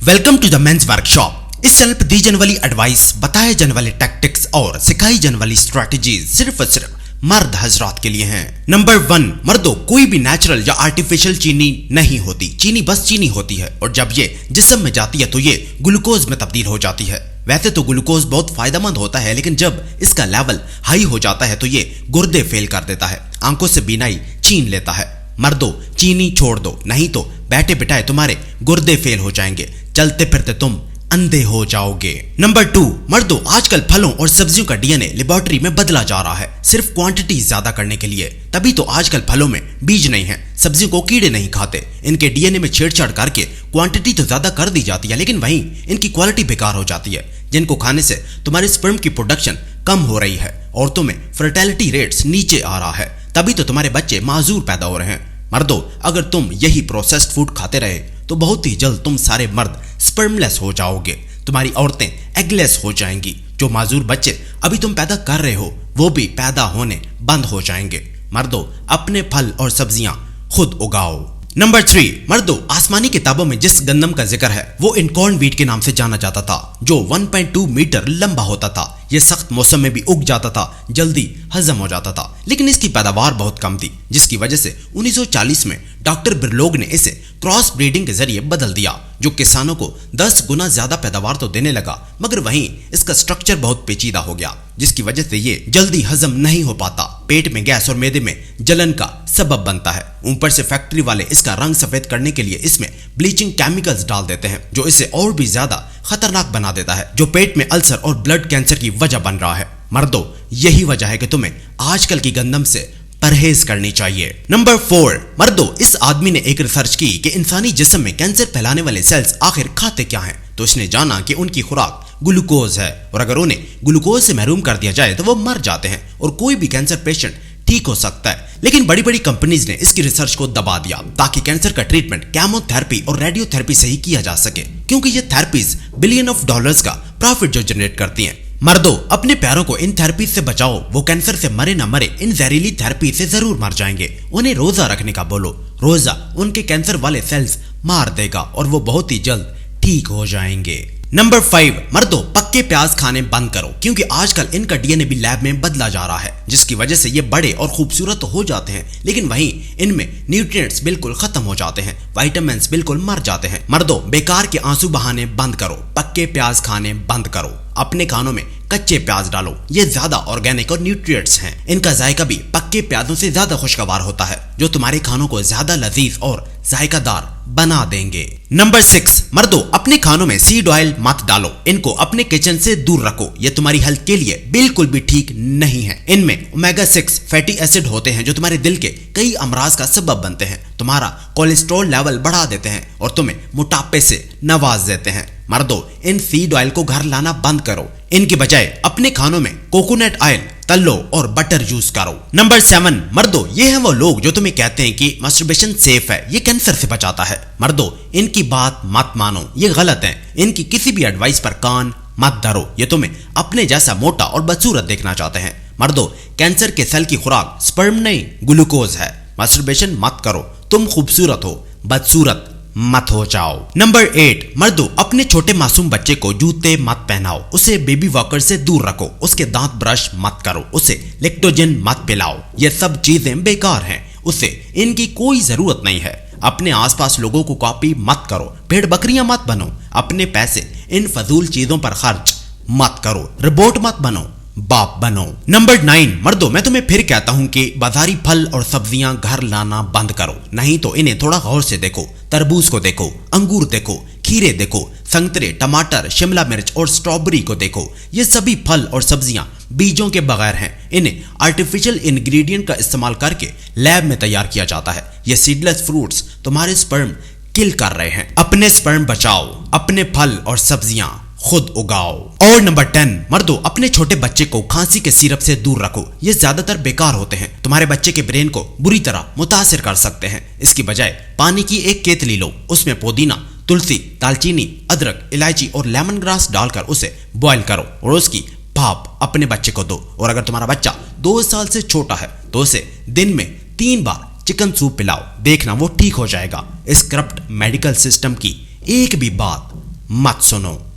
Welcome to the men's workshop. इस channel पर दी जाने वाली एडवाइस, बताए जाने वाले टैक्टिक्स और सिखाई जाने वाली स्ट्रेटजीज सिर्फ और सिर्फ मर्द हजरात के लिए हैं। नंबर 1, मर्दों, कोई भी नेचुरल या आर्टिफिशियल चीनी नहीं होती। चीनी बस चीनी होती है और जब ये जिस्म में जाती है तो ये ग्लूकोज में तब्दील हो जाती है। वैसे तो ग्लूकोज बहुत फायदेमंद होता है, लेकिन जब इसका लेवल हाई हो जाता है तो ये गुर्दे फेल कर देता है, आंखों से बीनाई छीन लेता है। मर्दों, चीनी छोड़ दो, नहीं तो बैठे बिठाए तुम्हारे गुर्दे फेल हो जाएंगे, चलते फिरते तुम अंधे हो जाओगे। नंबर 2, मर्दों, आजकल फलों और सब्जियों का डीएनए लेबोरेटरी में बदला जा रहा है सिर्फ क्वांटिटी ज्यादा करने के लिए। तभी तो आजकल फलों में बीज नहीं है, सब्जियों को कीड़े नहीं खाते। इनके डीएनए में छेड़छाड़ करके क्वांटिटी तो ज्यादा कर दी जाती है, लेकिन वहीं इनकी क्वालिटी बेकार हो जाती है, जिनको खाने से तुम्हारे स्पर्म की प्रोडक्शन कम हो रही है, औरतों में फर्टिलिटी रेट्स नीचे आ रहा है, तभी तो तुम्हारे बच्चे माजूर पैदा हो रहे हैं। मर्दों, अगर तुम यही प्रोसेस्ड फूड खाते रहे तो बहुत ही जल्द तुम सारे मर्द स्पर्मलेस हो जाओगे, तुम्हारी औरतें एगलेस हो जाएंगी। जो माजूर बच्चे अभी तुम पैदा कर रहे हो वो भी पैदा होने बंद हो जाएंगे। मर्दों, अपने फल और सब्जियां खुद उगाओ। नंबर 3, मर्दों, आसमानी किताबों में जिस गंदम का जिक्र है वो इनकॉर्न व्हीट के नाम से जाना जाता था, जो 1.2 मीटर लंबा होता था। यह सख्त मौसम में भी उग जाता था, जल्दी हजम हो जाता था, लेकिन इसकी पैदावार बहुत कम थी, जिसकी वजह से 1940 में डॉक्टर बिरलोग ने इसे क्रॉस ब्रीडिंग के जरिए बदल दिया, जो किसानों को 10 गुना ज्यादा पैदावार तो देने लगा, मगर वहीं इसका स्ट्रक्चर बहुत पेचीदा हो गया, जिसकी वजह से ये जल्दी हजम नहीं हो पाता, पेट में गैस और मैदे में जलन का सबब बनता है। ऊपर से फैक्ट्री वाले इसका रंग सफेद करने के लिए इसमें ब्लीचिंग केमिकल्स डाल देते हैं, जो इसे और भी ज्यादा खतरनाक बना देता है, जो पेट में अल्सर और ब्लड कैंसर की वजह बन रहा है। मर्दों, यही वजह है कि तुम्हें आजकल की गंदम से परहेज करनी चाहिए। नंबर 4, मर्दों, इस आदमी ने एक रिसर्च की कि इंसानी जिस्म में कैंसर फैलाने वाले सेल्स आखिर खाते क्या हैं, तो इसने जाना कि उनकी खुराक ग्लूकोज है, और अगर उन्हें ग्लूकोज से महरूम कर दिया जाए तो वो मर जाते हैं और कोई भी कैंसर पेशेंट ठीक हो सकता है। लेकिन बड़ी बड़ी कंपनीज ने इसकी रिसर्च को दबा दिया ताकि कैंसर का ट्रीटमेंट केमोथेरेपी और रेडियोथेरेपी से ही किया जा सके, क्योंकि ये थेरेपीज बिलियन ऑफ डॉलर्स का प्रॉफिट जो जनरेट करती हैं। मर्दों, अपने प्यारों को इन थेरेपी से बचाओ, वो कैंसर से मरे ना मरे इन जहरीली थेरेपी से जरूर मर जाएंगे। उन्हें रोजा रखने का बोलो, रोजा उनके कैंसर वाले सेल्स मार देगा और वो बहुत ही जल्द ठीक हो जाएंगे। नंबर 5, मर्दों, पक्के प्याज खाने बंद करो, क्योंकि आजकल इनका डीएनए भी लैब में बदला जा रहा है, जिसकी वजह से ये बड़े और खूबसूरत तो हो जाते हैं, लेकिन वहीं इनमें न्यूट्रिएंट्स बिल्कुल खत्म हो जाते हैं, विटामिन्स बिल्कुल मर जाते हैं। मर्दों, बेकार के आंसू बहाने बंद करो, पक्के प्याज खाने बंद करो, अपने खानों में कच्चे प्याज डालो, ये ज्यादा ऑर्गेनिक और न्यूट्रिएंट्स हैं। इनका जायका भी पक्के प्याजों से ज्यादा खुशगवार होता है, जो तुम्हारे खानों को ज्यादा लजीज और जायकादार बना देंगे। नंबर 6, मर्दों, अपने खानों में सीड ऑयल मत डालो, इनको अपने किचन से दूर रखो, ये तुम्हारी हेल्थ के लिए बिल्कुल भी ठीक नहीं है। इनमें ओमेगा 6 फैटी एसिड होते हैं, जो तुम्हारे दिल के कई अमराज का सबब बनते हैं, तुम्हारा कोलेस्ट्रॉल लेवल बढ़ा देते हैं और तुम्हें मोटापे से नवाज देते हैं। मर्दों, इन सीड ऑयल को घर लाना बंद करो, इनकी बजाय अपने खानों में कोकोनट ऑयल तल लो और बटर यूज करो। नंबर 7, मर्दों, ये हैं वो लोग जो तुम्हें कहते हैं कि मास्टरबेशन सेफ है, ये कैंसर से बचाता है। मर्दों, इनकी बात मत मानो, ये गलत है। इनकी किसी भी एडवाइस पर कान मत धरो, ये तुम्हें अपने जैसा मोटा और बदसूरत देखना चाहते हैं। मर्दों, कैंसर के सेल की खुराक स्पर्म नहीं ग्लूकोज है। मास्टरबेशन मत करो, तुम खूबसूरत हो, बदसूरत मत हो जाओ। नंबर 8, मर्दों, अपने छोटे मासूम बच्चे को जूते मत पहनाओ, उसे बेबी वॉकर से दूर रखो, उसके दांत ब्रश मत करो, उसे लेक्टोजन मत पिलाओ, ये सब चीजें बेकार हैं, उसे इनकी कोई जरूरत नहीं है। अपने आसपास लोगों को कॉपी मत करो, भेड़ बकरियां मत बनो, अपने पैसे इन फजूल चीजों पर खर्च मत करो, रोबोट मत बनो, बाप बनो। नंबर 9, मर्दों, मैं तुम्हें फिर कहता हूं कि बाजारी फल और सब्जियां घर लाना बंद करो, नहीं तो इन्हें थोड़ा गौर से देखो। तरबूज को देखो, अंगूर देखो, खीरे देखो, संतरे, टमाटर, शिमला मिर्च और स्ट्रॉबेरी को देखो, ये सभी फल और सब्जियां बीजों के बगैर हैं। इन्हें आर्टिफिशियल इंग्रेडिएंट का इस्तेमाल करके लैब में तैयार किया जाता है। ये सीडलेस फ्रूट्स तुम्हारे स्पर्म किल कर रहे हैं। अपने स्पर्म बचाओ, अपने फल और सब्जियां खुद उगाओ। और नंबर 10, मर्दों, अपने छोटे बच्चे को खांसी के सिरप से दूर रखो, ये ज्यादातर बेकार होते हैं, तुम्हारे बच्चे के ब्रेन को बुरी तरह मुतासिर कर सकते हैं। इसकी बजाय पानी की एक केतली लो, उसमें पुदीना, तुलसी, दालचीनी, अदरक, इलायची और लेमन ग्रास डालकर उसे बॉयल करो और उसकी भाप अपने बच्चे को दो। और अगर तुम्हारा बच्चा 2 साल से छोटा है तो उसे दिन में 3 बार चिकन सूप पिलाओ, देखना वो ठीक हो जाएगा। इस करप्ट मेडिकल सिस्टम की एक भी बात मत सुनो।